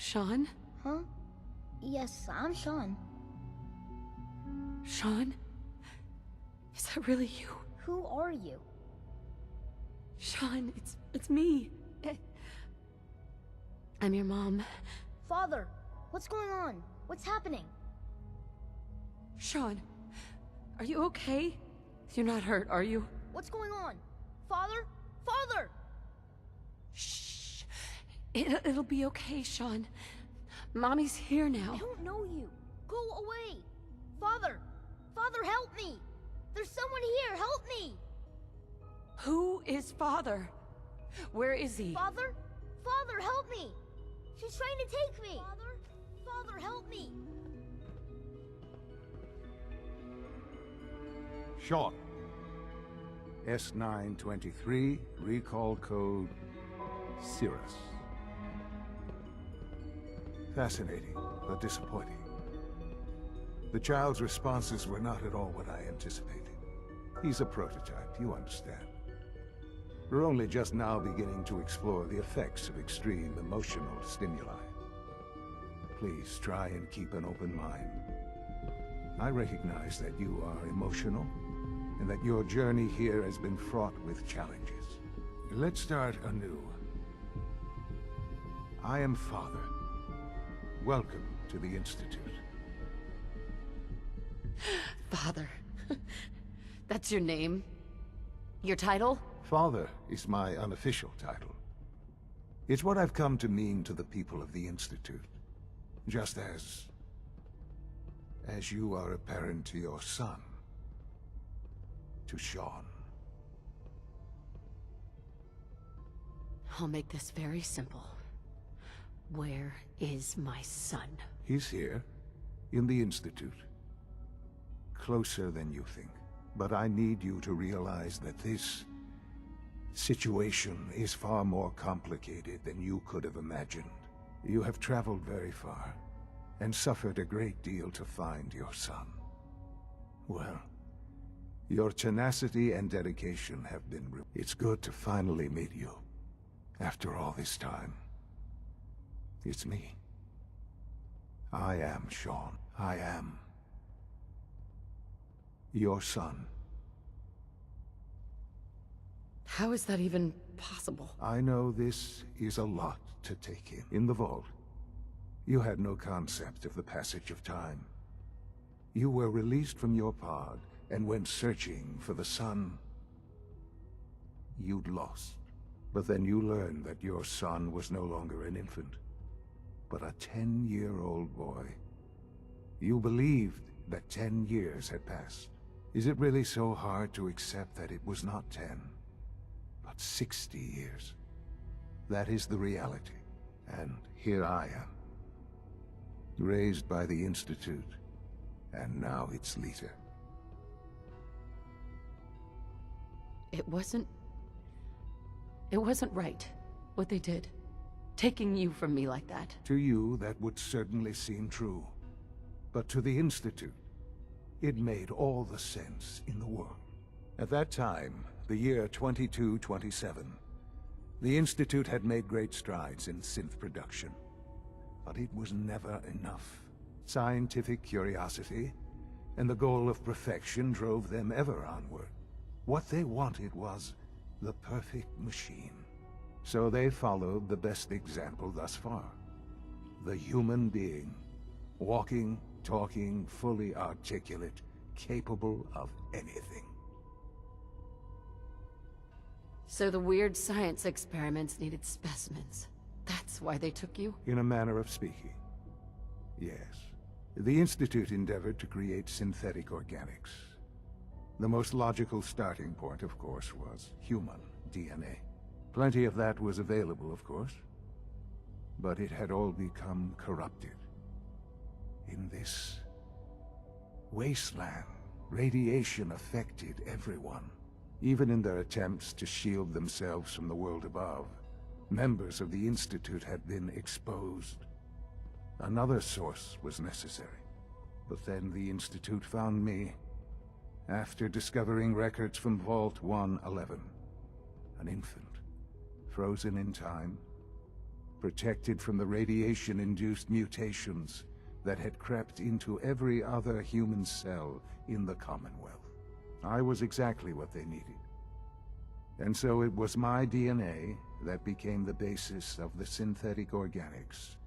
Shaun? Huh? Yes, I'm Shaun. Shaun? Is that really you? Who are you? Shaun, it's me. I'm your mom. Father, what's going on? What's happening? Shaun, are you okay? You're not hurt, are you? What's going on? Father? Father! Shh. It'll be okay, Shaun. Mommy's here I now. don't know you. Go away. Father! Father, help me! There's someone here, help me! Who is Father? Where is he? Father? Father, help me! She's trying to take me! Father? Father, help me! Shaun. S923, recall code Cirrus. Fascinating, but disappointing. The child's responses were not at all what I anticipated. He's a prototype, you understand. We're only just now beginning to explore the effects of extreme emotional stimuli. Please try and keep an open mind. I recognize that you are emotional, and that your journey here has been fraught with challenges. Let's start anew. I am Father. Welcome to the Institute. Father. That's your name? Your title? Father is my unofficial title. It's what I've come to mean to the people of the Institute. Just as you are a parent to your son. To Shaun. I'll make this very simple. Where is my son? He's here, in the Institute. Closer than you think. But I need you to realize that this situation is far more complicated than you could have imagined. You have traveled very far, and suffered a great deal to find your son. Well, your tenacity and dedication have been It's good to finally meet you. After all this time. It's me. I am Shaun. I am your son. How is that even possible? I know this is a lot to take in. In the vault, you had no concept of the passage of time. You were released from your pod and went searching for the son you'd lost. But then you learned that your son was no longer an infant, but a 10-year-old boy. You believed that 10 years had passed. Is it really so hard to accept that it was not 10, but 60 years? That is the reality, and here I am. Raised by the Institute, and now its leader. It wasn't right, what they did. Taking you from me like that. To you, that would certainly seem true. But to the Institute, it made all the sense in the world. At that time, the year 2227, the Institute had made great strides in synth production. But it was never enough. Scientific curiosity and the goal of perfection drove them ever onward. What they wanted was the perfect machine. So they followed the best example thus far. The human being. Walking, talking, fully articulate, capable of anything. So the weird science experiments needed specimens. That's why they took you? In a manner of speaking. Yes. The Institute endeavored to create synthetic organics. The most logical starting point, of course, was human DNA. Plenty of that was available, of course. But it had all become corrupted. In this wasteland, radiation affected everyone. Even in their attempts to shield themselves from the world above, members of the Institute had been exposed. Another source was necessary. But then the Institute found me, after discovering records from Vault 111. An infant, frozen in time, protected from the radiation-induced mutations that had crept into every other human cell in the Commonwealth. I was exactly what they needed. And so it was my DNA that became the basis of the synthetic organics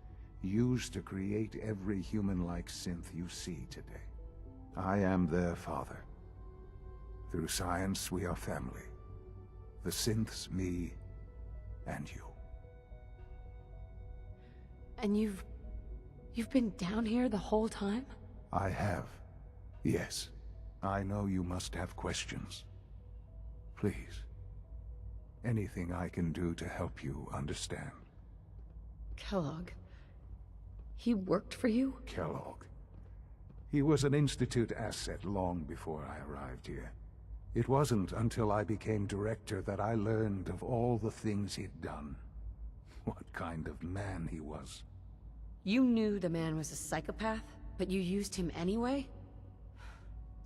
used to create every human-like synth you see today. I am their father. Through science, we are family. The synths, me, and you. And you've been down here the whole time? I have. Yes. I know you must have questions. Please. Anything I can do to help you understand. Kellogg. He worked for you? Kellogg. He was an Institute asset long before I arrived here. It wasn't until I became director that I learned of all the things he'd done. What kind of man he was. You knew the man was a psychopath, but you used him anyway?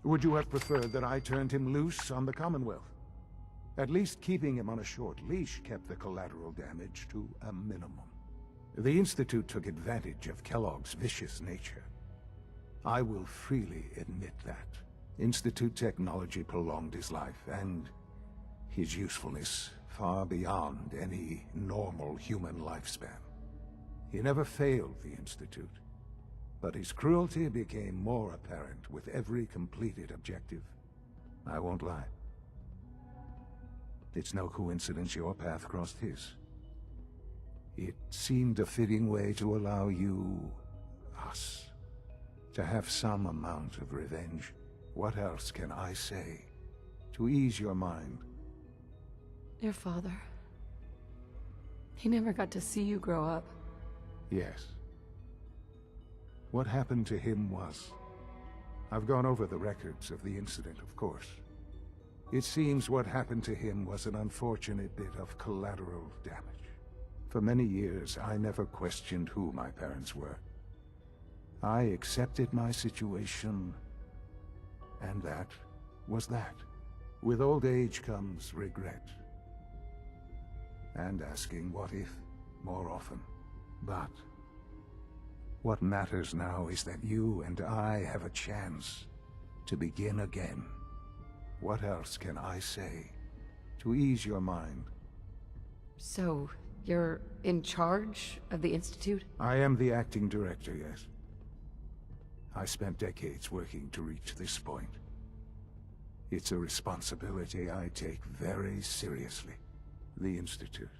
Would you have preferred that I turned him loose on the Commonwealth? At least keeping him on a short leash kept the collateral damage to a minimum. The Institute took advantage of Kellogg's vicious nature. I will freely admit that. Institute technology prolonged his life, and his usefulness far beyond any normal human lifespan. He never failed the Institute, but his cruelty became more apparent with every completed objective. I won't lie. It's no coincidence your path crossed his. It seemed a fitting way to allow you, us, to have some amount of revenge. What else can I say to ease your mind? Your father. He never got to see you grow up. Yes. What happened to him was... I've gone over the records of the incident, of course. It seems what happened to him was an unfortunate bit of collateral damage. For many years, I never questioned who my parents were. I accepted my situation, and that was that. With old age comes regret. And asking what if more often. But what matters now is that you and I have a chance to begin again. What else can I say to ease your mind? So, you're in charge of the Institute? I am the acting director, yes. I spent decades working to reach this point. It's a responsibility I take very seriously. The Institute.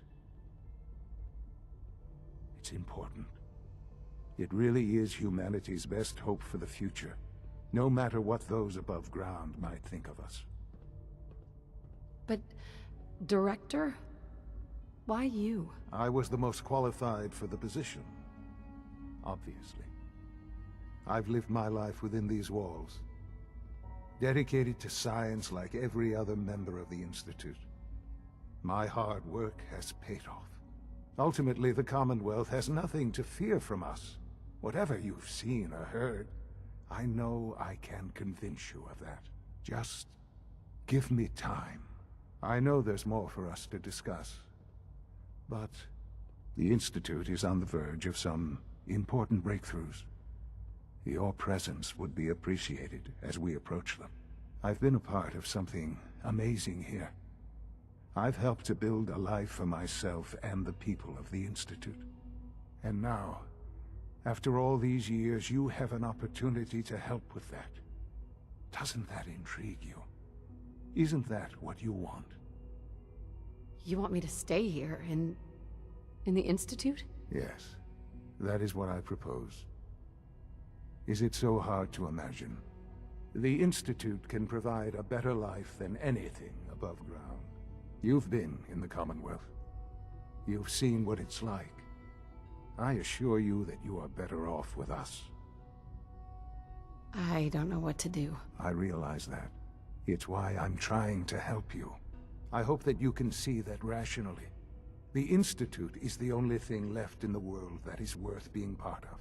It's important. It really is humanity's best hope for the future, no matter what those above ground might think of us. But... Director? Why you? I was the most qualified for the position, obviously. I've lived my life within these walls, dedicated to science like every other member of the Institute. My hard work has paid off. Ultimately, the Commonwealth has nothing to fear from us. Whatever you've seen or heard, I know I can convince you of that. Just give me time. I know there's more for us to discuss. But the Institute is on the verge of some important breakthroughs. Your presence would be appreciated as we approach them. I've been a part of something amazing here. I've helped to build a life for myself and the people of the Institute. And now, after all these years, you have an opportunity to help with that. Doesn't that intrigue you? Isn't that what you want? You want me to stay here, in the Institute? Yes, that is what I propose. Is it so hard to imagine? The Institute can provide a better life than anything above ground. You've been in the Commonwealth. You've seen what it's like. I assure you that you are better off with us. I don't know what to do. I realize that. It's why I'm trying to help you. I hope that you can see that rationally. The Institute is the only thing left in the world that is worth being part of.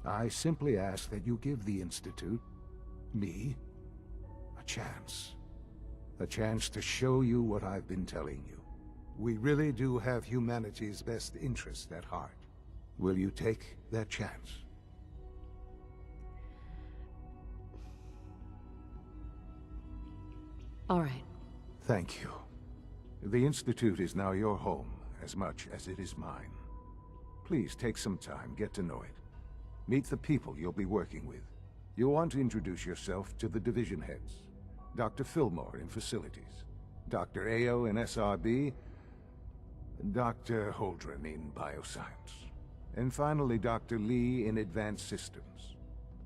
I simply ask that you give the Institute, me, a chance. A chance to show you what I've been telling you. We really do have humanity's best interest at heart. Will you take that chance? All right. Thank you. The Institute is now your home, as much as it is mine. Please take some time, get to know it. Meet the people you'll be working with. You'll want to introduce yourself to the division heads. Dr. Fillmore in Facilities, Dr. Ayo in SRB, Dr. Holdren in Bioscience, and finally Dr. Lee in Advanced Systems.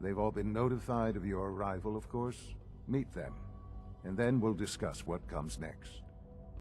They've all been notified of your arrival, of course. Meet them, and then we'll discuss what comes next.